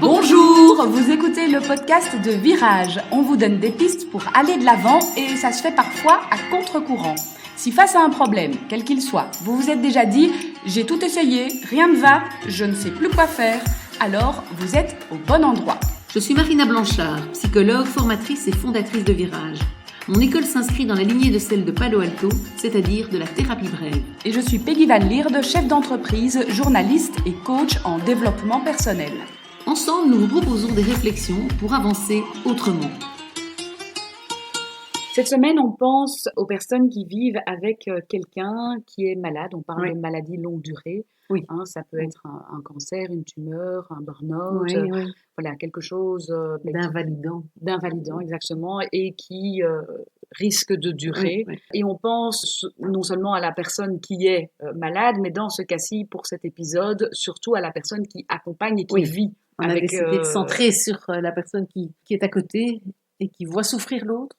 Bonjour, vous écoutez le podcast de Virage. On vous donne des pistes pour aller de l'avant et ça se fait parfois à contre-courant. Si face à un problème, quel qu'il soit, vous vous êtes déjà dit « j'ai tout essayé, rien ne va, je ne sais plus quoi faire », alors vous êtes au bon endroit. Je suis Marina Blanchard, psychologue, formatrice et fondatrice de Virage. Mon école s'inscrit dans la lignée de celle de Palo Alto, c'est-à-dire de la thérapie brève. Et je suis Peggy Van Lierde, chef d'entreprise, journaliste et coach en développement personnel. Ensemble, nous vous proposons des réflexions pour avancer autrement. Cette semaine, on pense aux personnes qui vivent avec quelqu'un qui est malade. On parle de maladie longue durée. Oui. Ça peut être un cancer, une tumeur, un burn-out, voilà, quelque chose d'invalidant, exactement, et qui risque de durer. Oui. Et on pense non seulement à la personne qui est malade, mais dans ce cas-ci, pour cet épisode, surtout à la personne qui accompagne et qui vit. On a décidé de centrer sur la personne qui est à côté et qui voit souffrir l'autre.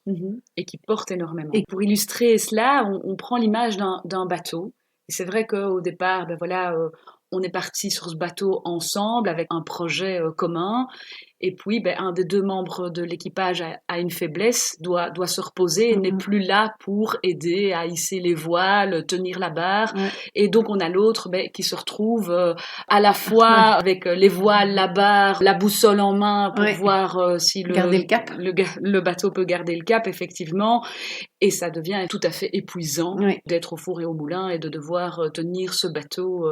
Et qui porte énormément. Et pour illustrer cela, on prend l'image d'un bateau. Et c'est vrai qu'au départ, on est parti sur ce bateau ensemble avec un projet commun. Et puis, un des deux membres de l'équipage a une faiblesse, doit se reposer, n'est plus là pour aider à hisser les voiles, tenir la barre. Et donc, on a l'autre qui se retrouve à la fois avec les voiles, la barre, la boussole en main pour voir si garder le cap. Le bateau peut garder le cap, effectivement. Et ça devient tout à fait épuisant d'être au four et au moulin et de devoir tenir ce bateau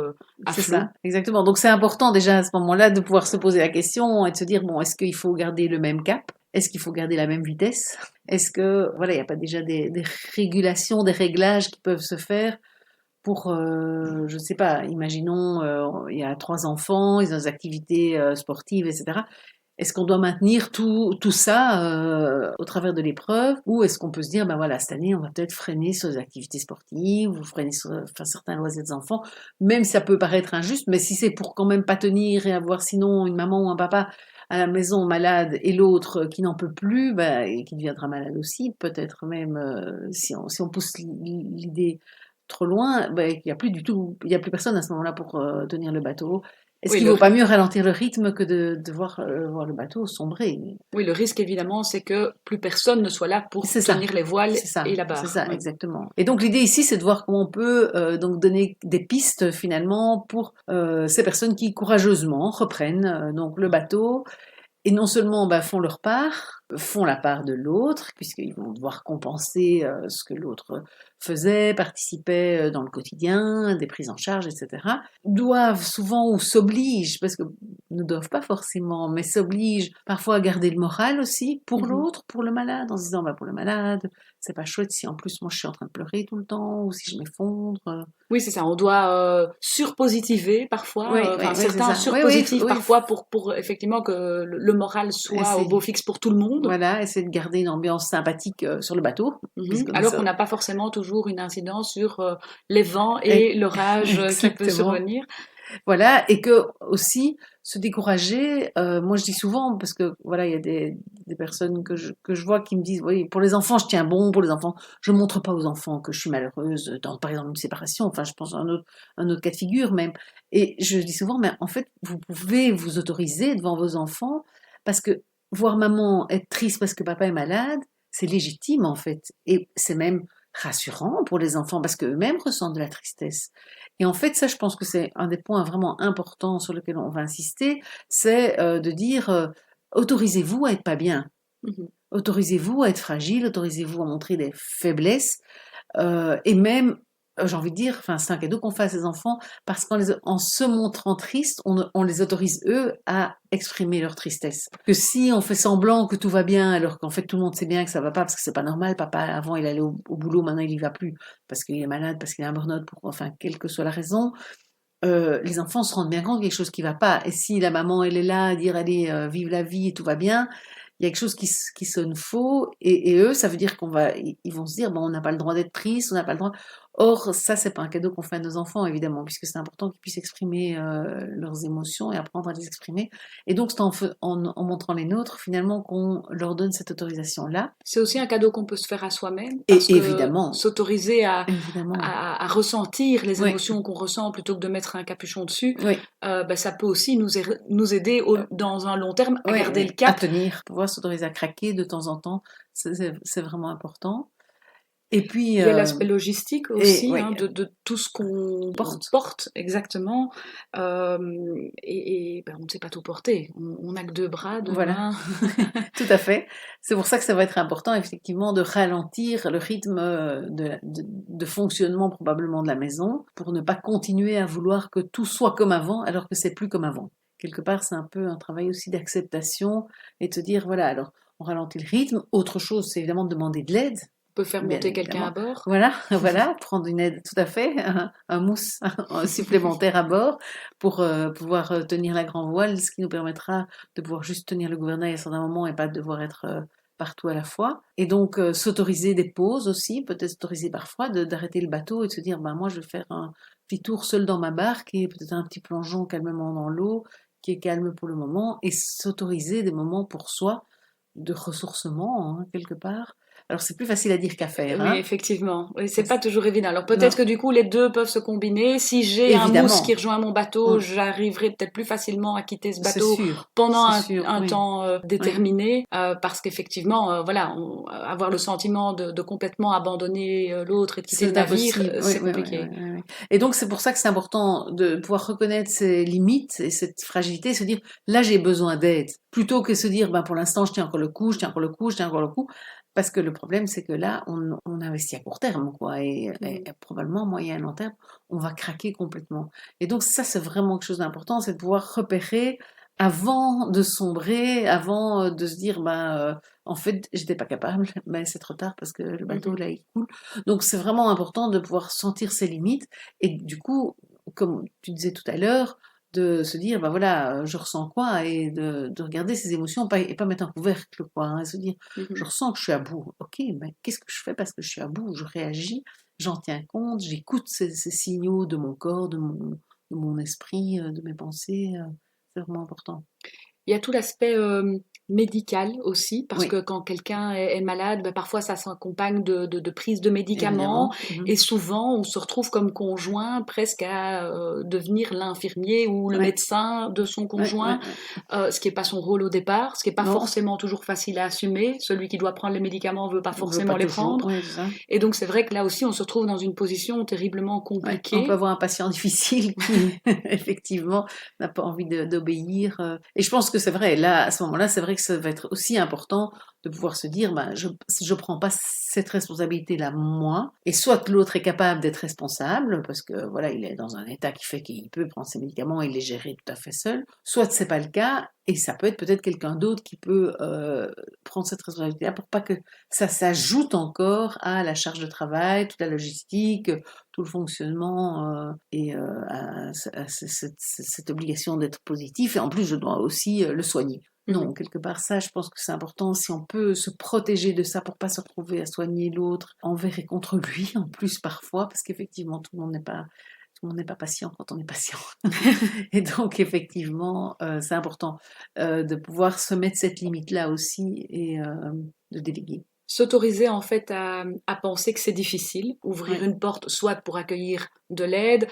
à flot. C'est ça, exactement. Donc c'est important déjà à ce moment-là de pouvoir se poser la question et de se dire, bon, est-ce qu'il faut garder le même cap ? Est-ce qu'il faut garder la même vitesse ? Est-ce que, il n'y a pas déjà des régulations, des réglages qui peuvent se faire pour, je ne sais pas, imaginons, il y a 3 enfants, ils ont des activités sportives, etc. Est-ce qu'on doit maintenir tout ça au travers de l'épreuve, ou est-ce qu'on peut se dire, cette année, on va peut-être freiner sur les activités sportives ou freiner sur certains loisirs des enfants, même si ça peut paraître injuste, mais si c'est pour quand même pas tenir et avoir sinon une maman ou un papa à la maison malade et l'autre qui n'en peut plus, et qui deviendra malade aussi, peut-être même si on pousse l'idée trop loin, il n'y a plus personne à ce moment-là pour tenir le bateau. Est-ce qu'il ne vaut pas mieux ralentir le rythme que de voir le bateau sombrer ? Oui, le risque, évidemment, c'est que plus personne ne soit là pour tenir les voiles et la barre. C'est ça, exactement. Et donc, l'idée ici, c'est de voir comment on peut donc donner des pistes, finalement, pour ces personnes qui, courageusement, reprennent donc le bateau et non seulement font leur part, font la part de l'autre, puisqu'ils vont devoir compenser ce que l'autre faisait, participait dans le quotidien, des prises en charge, etc., doivent souvent ou s'obligent, parce que ne doivent pas forcément, mais s'obligent parfois à garder le moral aussi pour l'autre, pour le malade, en se disant pour le malade, c'est pas chouette si en plus moi je suis en train de pleurer tout le temps ou si je m'effondre. Oui, c'est ça, on doit surpositiver parfois, certains surpositifs parfois pour effectivement que le moral soit au beau fixe pour tout le monde. Voilà, essayer de garder une ambiance sympathique sur le bateau. Alors qu'on n'a pas forcément toujours une incidence sur les vents et l'orage qui peut survenir. Voilà, et que aussi se décourager, moi je dis souvent, parce que il y a des personnes que je vois qui me disent, oui, pour les enfants je tiens bon, pour les enfants, je montre pas aux enfants que je suis malheureuse dans par exemple une séparation, je pense à un autre cas de figure même, et je dis souvent, mais en fait vous pouvez vous autoriser devant vos enfants, parce que voir maman être triste parce que papa est malade, c'est légitime en fait, et c'est même rassurant pour les enfants parce qu'eux-mêmes ressentent de la tristesse. Et en fait, ça, je pense que c'est un des points vraiment importants sur lesquels on va insister, c'est de dire autorisez-vous à être pas bien, autorisez-vous à être fragile, autorisez-vous à montrer des faiblesses, et même, j'ai envie de dire, c'est un cadeau qu'on fait à ses enfants, parce qu'en se montrant triste, on les autorise eux à exprimer leur tristesse. Que si on fait semblant que tout va bien, alors qu'en fait tout le monde sait bien que ça va pas, parce que c'est pas normal, papa avant il allait au boulot, maintenant il y va plus, parce qu'il est malade, parce qu'il a un burn-out, quelle que soit la raison, les enfants se rendent bien compte qu'il y a quelque chose qui va pas, et si la maman elle est là à dire allez, vive la vie et tout va bien, il y a quelque chose qui sonne faux, et eux, ça veut dire ils vont se dire, on n'a pas le droit d'être triste, on n'a pas le droit. Or, ça, c'est pas un cadeau qu'on fait à nos enfants, évidemment, puisque c'est important qu'ils puissent exprimer leurs émotions et apprendre à les exprimer. Et donc, c'est en montrant les nôtres, finalement, qu'on leur donne cette autorisation-là. C'est aussi un cadeau qu'on peut se faire à soi-même, Et parce que évidemment, s'autoriser évidemment, à ressentir les oui, émotions qu'on ressent plutôt que de mettre un capuchon dessus, oui, ça peut aussi nous aider dans un long terme à oui, garder le oui, à cap. tenir, pouvoir s'autoriser à craquer de temps en temps, c'est vraiment important. Et puis, Il y a l'aspect logistique aussi, oui, hein, de tout ce qu'on porte. porte exactement. Euh, on ne sait pas tout porter. On n'a que 2 bras, 2 mains. Voilà, tout à fait. C'est pour ça que ça va être important, effectivement, de ralentir le rythme de fonctionnement probablement de la maison pour ne pas continuer à vouloir que tout soit comme avant alors que c'est plus comme avant. Quelque part, c'est un peu un travail aussi d'acceptation et de se dire, voilà, alors on ralentit le rythme. Autre chose, c'est évidemment de demander de l'aide, On peut faire bien monter quelqu'un à évidemment. bord. Voilà, voilà, prendre une aide, tout à fait, un mousse supplémentaire à bord pour pouvoir tenir la grand voile, ce qui nous permettra de pouvoir juste tenir le gouvernail à certains moments et pas devoir être partout à la fois. Et donc s'autoriser des pauses aussi, peut-être s'autoriser parfois d'arrêter le bateau et de se dire, ben moi je vais faire un petit tour seul dans ma barque et peut-être un petit plongeon calmement dans l'eau qui est calme pour le moment et s'autoriser des moments pour soi de ressourcement, hein, quelque part. Alors c'est plus facile à dire qu'à faire, Oui, hein. effectivement. Oui, c'est pas toujours évident. Alors peut-être Non, que du coup, les deux peuvent se combiner. Si j'ai un mousse qui évidemment, rejoint mon bateau, mm, j'arriverai peut-être plus facilement à quitter ce c'est bateau sûr, pendant c'est sûr, un oui, temps oui. déterminé, parce qu'effectivement, avoir le sentiment de complètement abandonner l'autre et de quitter le C'est navire, impossible, oui, c'est oui, oui, compliqué. oui, oui. Et donc c'est pour ça que c'est important de pouvoir reconnaître ses limites et cette fragilité, se dire là j'ai besoin d'aide, plutôt que se dire ben pour l'instant je tiens encore le coup, je tiens encore le coup, je tiens encore le coup, parce que le problème c'est que là on investit à court terme quoi, Mhm. et probablement moyen et long terme on va craquer complètement. Et donc ça c'est vraiment quelque chose d'important, c'est de pouvoir repérer avant de sombrer, avant de se dire en fait j'étais pas capable, mais c'est trop tard parce que le bateau Mhm. là il coule. Donc c'est vraiment important de pouvoir sentir ses limites et du coup, comme tu disais tout à l'heure, de se dire, bah voilà, je ressens quoi et de regarder ses émotions et pas mettre un couvercle, quoi, hein, et se dire, je Mhm. ressens que je suis à bout. Ok, mais qu'est-ce que je fais parce que je suis à bout? Je réagis, j'en tiens compte, j'écoute ces signaux de mon corps, de mon esprit, de mes pensées. C'est vraiment important. Il y a tout l'aspect médical aussi, parce Oui, que quand quelqu'un est malade, parfois ça s'accompagne de prise de médicaments, évidemment. Mhm. et souvent on se retrouve comme conjoint presque à devenir l'infirmier ou le Ouais, médecin de son ouais, conjoint, ouais, ouais. ce qui n'est pas son rôle au départ, ce qui n'est pas Non, forcément toujours facile à assumer. Celui qui doit prendre les médicaments ne veut pas on ne veut pas forcément les toujours. prendre. Oui, c'est ça. Et donc c'est vrai que là aussi on se retrouve dans une position terriblement Ouais, on peut compliquée. avoir un patient difficile qui, effectivement, n'a pas envie d'obéir. Et je pense que c'est vrai, là, à ce moment-là, c'est vrai que ça va être aussi important de pouvoir se dire, si je prends pas cette responsabilité-là, moi, et soit l'autre est capable d'être responsable, parce que, voilà, il est dans un état qui fait qu'il peut prendre ses médicaments et les gérer tout à fait seul, soit c'est pas le cas, et ça peut être peut-être quelqu'un d'autre qui peut prendre cette responsabilité-là pour pas que ça s'ajoute encore à la charge de travail, toute la logistique, tout le fonctionnement et cette obligation d'être positif. Et en plus, je dois aussi le soigner. Mhm. Non, quelque part, ça, je pense que c'est important. Si on peut se protéger de ça pour pas se retrouver à soigner l'autre envers et contre lui, en plus parfois, parce qu'effectivement, tout le monde n'est pas patient quand on est patient. Et donc, effectivement, c'est important de pouvoir se mettre cette limite-là aussi et de déléguer. S'autoriser en fait à penser que c'est difficile, ouvrir Oui, une porte soit pour accueillir de l'aide,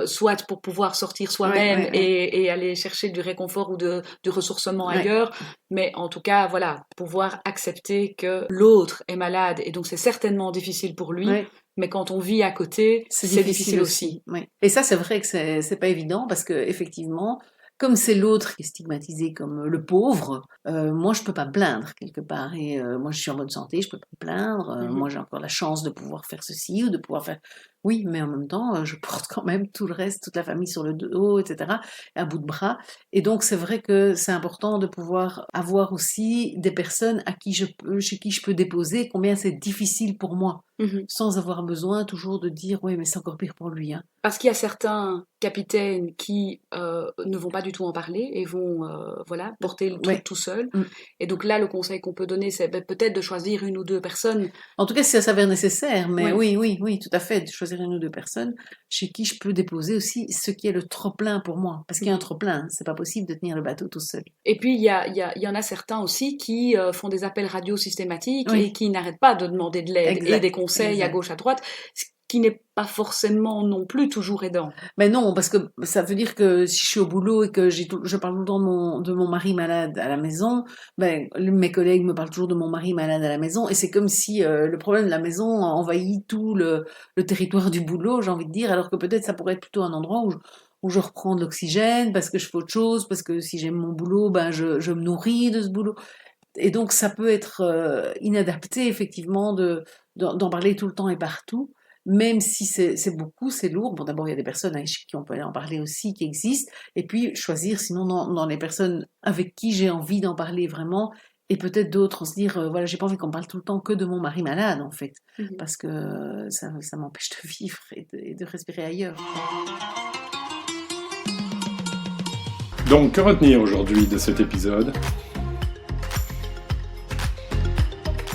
soit pour pouvoir sortir oui, soi-même oui, oui. et aller chercher du réconfort ou du ressourcement Ouais, ailleurs, mais en tout cas, voilà, pouvoir accepter que l'autre est malade et donc c'est certainement difficile pour lui, ouais. mais quand on vit à côté, C'est c'est difficile difficile aussi, aussi. oui. Et ça, c'est vrai que c'est pas évident parce que effectivement, comme c'est l'autre qui est stigmatisé comme le pauvre, moi je peux pas me plaindre quelque part. Et moi je suis en bonne santé, je peux pas me plaindre. Mhm. Moi j'ai encore la chance de pouvoir faire ceci ou de pouvoir faire. Oui, mais en même temps, je porte quand même tout le reste, toute la famille sur le dos, etc., à bout de bras. Et donc c'est vrai que c'est important de pouvoir avoir aussi des personnes à qui chez qui je peux déposer combien c'est difficile pour moi Mhm. sans avoir besoin toujours de dire oui mais c'est encore pire pour lui hein. Parce qu'il y a certains capitaines qui ne vont pas du tout en parler et vont porter le truc Ouais. tout seul. Mm. Et donc là, le conseil qu'on peut donner, c'est peut-être de choisir une ou deux personnes. En tout cas si ça s'avère nécessaire mais Oui, oui oui oui tout à fait de choisir choisir une ou deux personnes chez qui je peux déposer aussi ce qui est le trop-plein pour moi. Parce qu'il y a un trop-plein, c'est pas possible de tenir le bateau tout seul. Et puis, il y en a certains aussi qui font des appels radio systématiques Oui. et qui n'arrêtent pas de demander de l'aide et des conseils à gauche, à droite, ce qui n'est pas forcément non plus toujours aidant. Mais non, parce que ça veut dire que si je suis au boulot et que je parle tout le temps de mon mari malade à la maison, ben, mes collègues me parlent toujours de mon mari malade à la maison, et c'est comme si le problème de la maison envahit tout le territoire du boulot, j'ai envie de dire, alors que peut-être ça pourrait être plutôt un endroit où je reprends de l'oxygène, parce que je fais autre chose, parce que si j'aime mon boulot, ben je me nourris de ce boulot. Et donc ça peut être inadapté, effectivement, d'en parler tout le temps et partout. Même si c'est beaucoup, c'est lourd. Bon, d'abord, il y a des personnes avec qui on peut en parler aussi, qui existent. Et puis, choisir, sinon, dans les personnes avec qui j'ai envie d'en parler vraiment. Et peut-être d'autres, se dire, voilà, j'ai pas envie qu'on parle tout le temps que de mon mari malade, en fait. Parce que ça m'empêche de vivre et de respirer ailleurs. Donc, que retenir aujourd'hui de cet épisode ?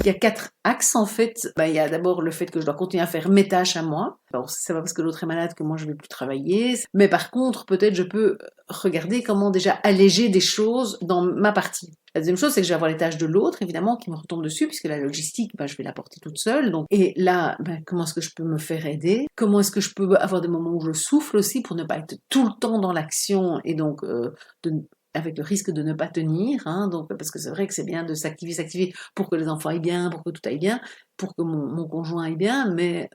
Il y a 4 axes en fait. Il y a d'abord le fait que je dois continuer à faire mes tâches à moi. Alors c'est pas parce que l'autre est malade que moi je vais plus travailler. Mais par contre, peut-être je peux regarder comment déjà alléger des choses dans ma partie. La deuxième chose, c'est que je vais avoir les tâches de l'autre, évidemment, qui me retombent dessus, puisque la logistique, je vais la porter toute seule. Donc, et là, comment est-ce que je peux me faire aider ? Comment est-ce que je peux avoir des moments où je souffle aussi pour ne pas être tout le temps dans l'action et donc avec le risque de ne pas tenir, donc, parce que c'est vrai que c'est bien de s'activer pour que les enfants aillent bien, pour que tout aille bien, pour que mon conjoint aille bien, mais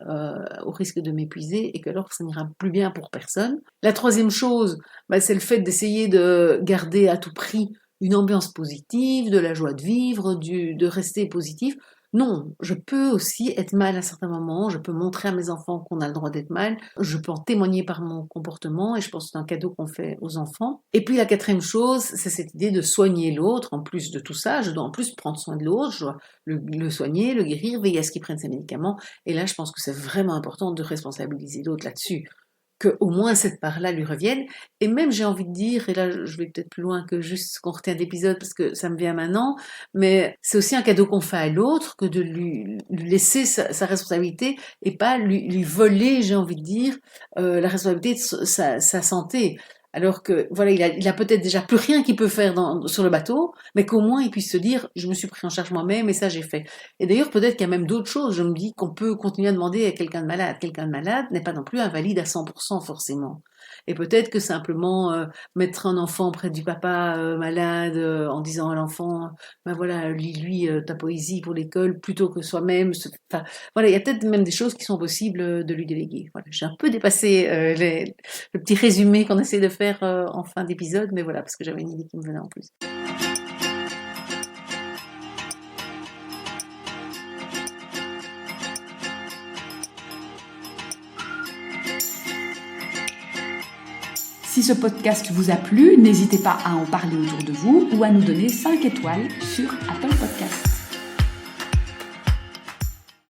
au risque de m'épuiser et que alors ça n'ira plus bien pour personne. La troisième chose, c'est le fait d'essayer de garder à tout prix une ambiance positive, de la joie de vivre, de rester positif. Non, je peux aussi être mal à certains moments, je peux montrer à mes enfants qu'on a le droit d'être mal, je peux en témoigner par mon comportement, et je pense que c'est un cadeau qu'on fait aux enfants. Et puis la quatrième chose, c'est cette idée de soigner l'autre. En plus de tout ça, je dois en plus prendre soin de l'autre, je dois le soigner, le guérir, veiller à ce qu'il prenne ses médicaments. Et là, je pense que c'est vraiment important de responsabiliser l'autre là-dessus, qu'au moins cette part-là lui revienne. Et même, j'ai envie de dire, et là je vais peut-être plus loin que juste ce qu'on retient d'épisode, parce que ça me vient maintenant, mais c'est aussi un cadeau qu'on fait à l'autre, que de lui laisser sa responsabilité, et pas lui voler, j'ai envie de dire, la responsabilité de sa santé. Alors que, voilà, il a peut-être déjà plus rien qu'il peut faire sur le bateau, mais qu'au moins il puisse se dire, je me suis pris en charge moi-même et ça j'ai fait. Et d'ailleurs, peut-être qu'il y a même d'autres choses. Je me dis qu'on peut continuer à demander à quelqu'un de malade. Quelqu'un de malade n'est pas non plus invalide à 100% forcément. Et peut-être que simplement mettre un enfant près du papa malade en disant à l'enfant, voilà, lis-lui ta poésie pour l'école plutôt que soi-même. Enfin, voilà, il y a peut-être même des choses qui sont possibles de lui déléguer. Voilà, j'ai un peu dépassé le petit résumé qu'on essaie de faire en fin d'épisode, mais voilà, parce que j'avais une idée qui me venait en plus. Si ce podcast vous a plu, n'hésitez pas à en parler autour de vous ou à nous donner 5 étoiles sur Apple Podcasts.